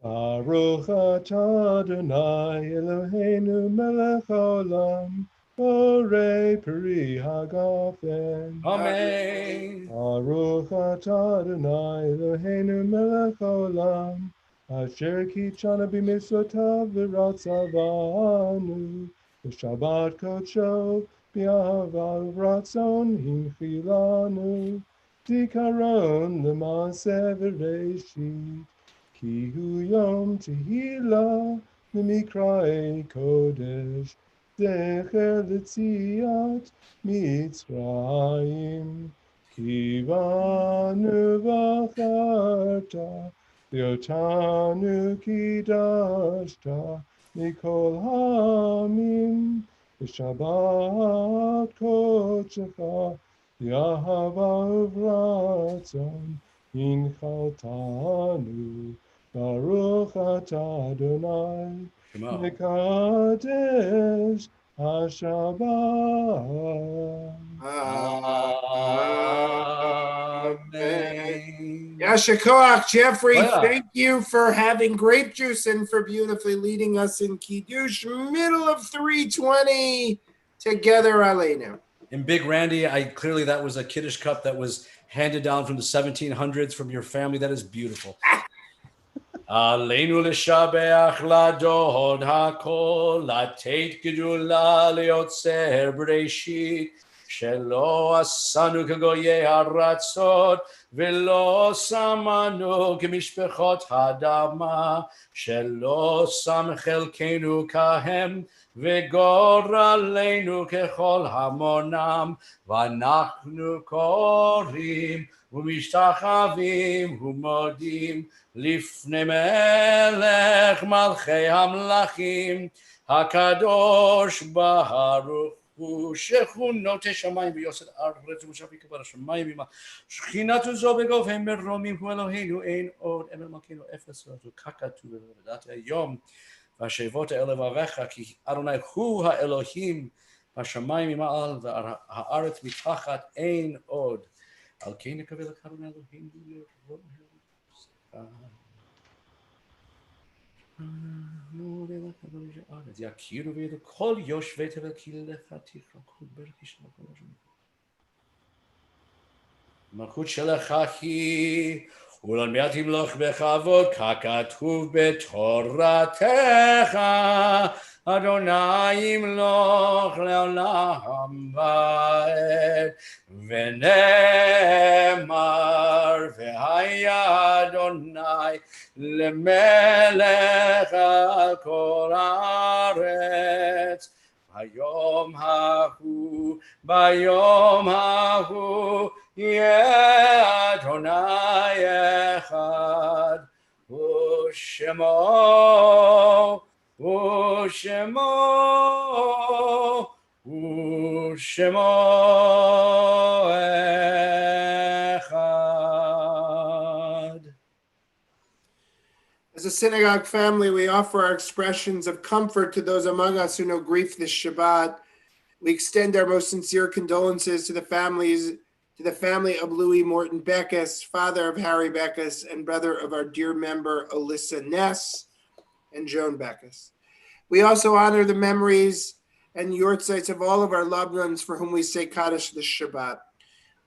Baruch atah Adonai Eloheinu melech haolam, borei peri hagafen. Amen. Baruch atah Adonai Eloheinu melech haolam, asher kitshana b'mitzvotav v'ratzavanu, v'shabbat kodsho b'ahava v'ratzon hinchilanu, dikaron l'maaseh v'reishit. Ki hu yom tehila l'mikraei kodesh, zecher l'tziat Mitzrayim. Ki banu v'acharta, v'otanu kidashta, mikol ha'amim, v'shabbat kodshecha, v'ahava v'ratzon, Inchaltanu, Baruch atah Adonai, Mekadesh HaShabbat. Amen. Yashakoach, Jeffrey, thank you for having grape juice and for beautifully leading us in Kiddush, middle of 320, together, Aleinu. And Big Randy, clearly that was a Kiddush cup that was handed down from the 1700s from your family. That is beautiful. Aleinu l'shabeach ladod hakol, latet gedula leotzer b'reishit, shelo asanu kagoye haratzot, velo samanu kemishpechot hadama, shelo sam chelkenu kahem, וגורלנו ככל המונם, ואנחנו קוראים ומשתחווים ומודים לפני מלך מלכי המלכים, הקדוש ברוך הוא, שכונות השמיים ויוסד ארץ ומושב יקבל השמיים עמה, שכינתו זו בגובה מרומים, הוא אלוהינו אין עוד, אין מלכנו אפס, וככתוב בלדת היום. והשבות האלה לבביך, כי אדוני הוא האלוהים בשמיים ממעל והארץ מתחת אין עוד. על כן נקבל את אדוני אלוהים לרוב הארץ. יכירו וידעו כל יושבי תבל כי לך תקרא כל ברכי של כל השם. מלכות שלך היא, ולעולמי תמלוך בכבוד, ככתוב בתורתך. אדוני ימלוך לעולם ועד, ונאמר, והיה אדוני למלך על כל הארץ. ביום ההוא יהיה אדוני אחד, ושמו אחד. As a synagogue family, we offer our expressions of comfort to those among us who know grief this Shabbat. We extend our most sincere condolences to the family of Louis Morton Beckus, father of Harry Beckus, and brother of our dear member Alyssa Ness and Joan Beckus. We also honor the memories and yortzites of all of our loved ones for whom we say Kaddish this Shabbat.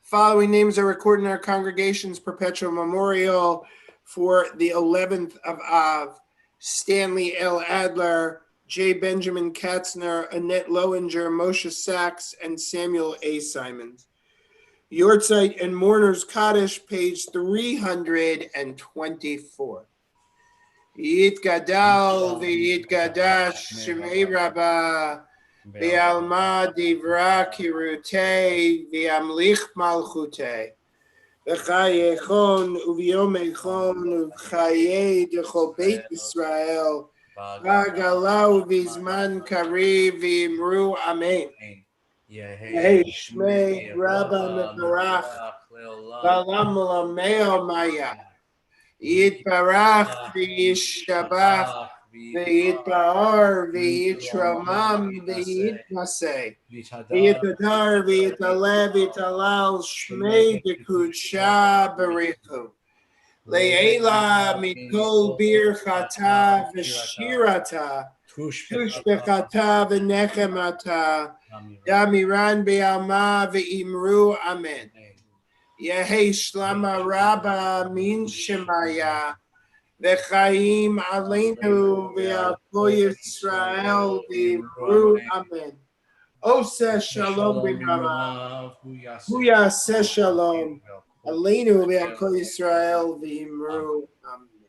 Following names are recorded in our congregation's perpetual memorial for the 11th of Av: Stanley L. Adler, J. Benjamin Katzner, Annette Lowinger, Moshe Sachs, and Samuel A. Simons. Yortzeit and Mourners Kaddish, page 324. Yitgadal v'yitgadash Shemei Rabbah v'alma divra kirutei v'amlich malchutei v'chayechon uv'yomechon uv'chayei d'chol Beit Yisrael v'agalau v'zman kariv v'imru amen. Yehei Shmei Rabbah mevarach v'alam l'meo maya Yitbarach v'yishtabach v'yitba'ar v'yitramam v'yitmaseh v'yitadar v'yitaleh v'yitalal shmei dekudsha barichu le'ela mikol birchata v'shirata tushbechata v'nechemata damiran be'alma v'imru amen. Yehei Shlama Rabba Min Shemaya V'chaim Aleinu V'Yakol Yisrael V'Imru Amen. Oseh Shalom B'Nama Hu Yaseh Shalom Aleinu V'Yakol Yisrael V'Imru Amen.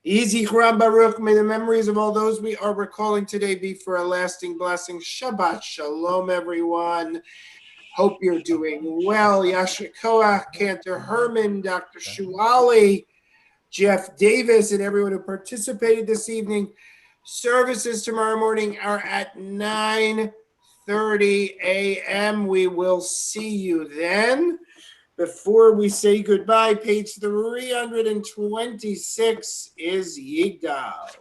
Yizi Chram Baruch, may the memories of all those we are recalling today be for a lasting blessing. Shabbat Shalom, everyone. Hope you're doing well. Yasha Koach, Cantor Herman, Dr. Shuali, Jeff Davis, and everyone who participated this evening. Services tomorrow morning are at 9:30 a.m. We will see you then. Before we say goodbye, page 326 is Yigdal.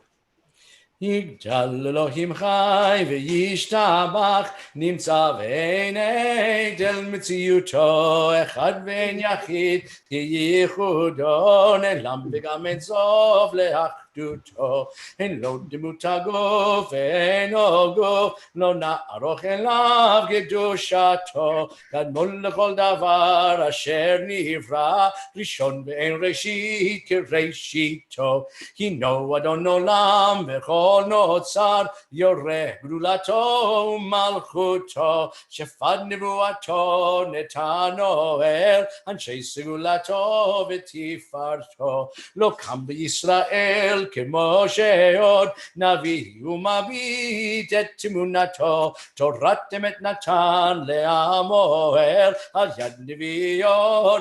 יגדל אלוהים חי וישתבח, נמצא ואין עדל מציאותו, אחד ואין יחיד, כי ייחודו נעלם וגם אין סוף לאחדותו. אין לו דמות הגוף ואינו גוף, לא נערוך אליו קדושתו, קדמון לכל דבר אשר נברא, ראשון ואין ראשית כראשיתו. הינו אדון עולם וכל נוצר, יורה גדולתו ומלכותו, שפד נבואתו נתנו אל אנשי סגולתו ותפארתו. לא קם בישראל כמו שעוד נביא ומביט את תמונתו, תורת אמת נתן לעמו אל, על יד נביאו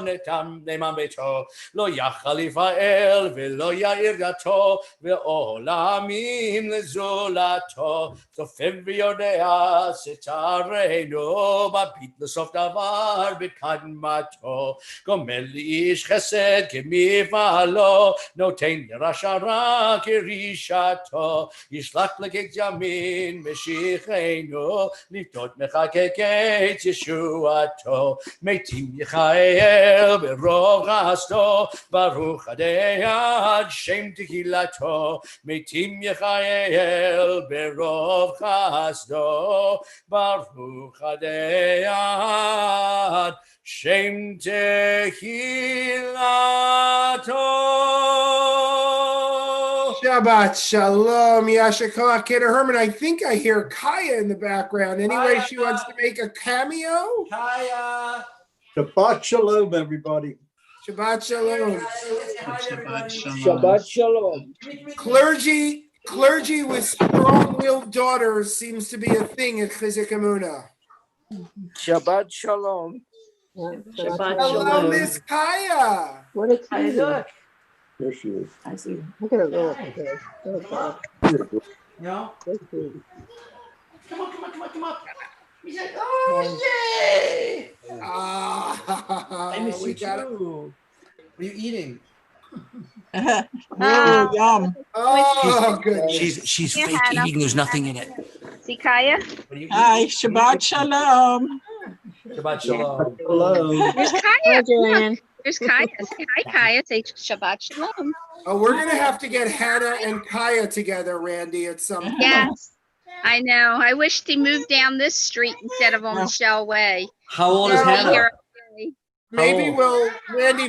נאמן ביתו. לא יכל יפעל ולא יאיר דתו, ועולמים לזולתו, צופן ויודע שצרינו, מביט לסוף דבר בקדמתו. גומל לאיש חסד כמפעלו, נותן לרשע רע כרישתו, ישלח לקק ימין משיחנו, לפדות מחקקת ישועתו, מתים יחייל ברוב חסדו, ברוך עדי עד שם תהילתו, מתים יחייל ברוב חסדו, ברוך עדי עד שם תהילתו. Shabbat Shalom, Yasha Koach. Kidder Herman, I think I hear Kaya in the background. Anyway, Kaya. she wants to make a cameo. Kaya. Shabbat shalom, everybody. Shabbat Shalom. Shabbat Shalom. Clergy with strong-willed daughters seems to be a thing at Chizuk Amuno. Shabbat Shalom. Shabbat Hello, Shalom. Miss Kaya. What a cutie. There she is. I see. Look at her little face. So cute. No? So cute. Come on. He's like, oh, yay! Ah, I miss we you got it. too. What are you eating? Oh, yum. Oh, good. She's Yeah, fake Hannah. eating. There's nothing in it. See Kaya? What are you Hi, eating? Shabbat Shalom. Shabbat shalom. Hello. There's Kaya. Hi, Joanne. There's Kaya. Say hi, Kaya. Say Shabbat Shalom. Oh, we're gonna have to get Hannah and Kaya together, Randy, at some point. Yes, I know. I wish they moved down this street instead of on Yeah. Michelle Way. How old is Well, Be Hannah? here all day. Maybe Oh. Randy,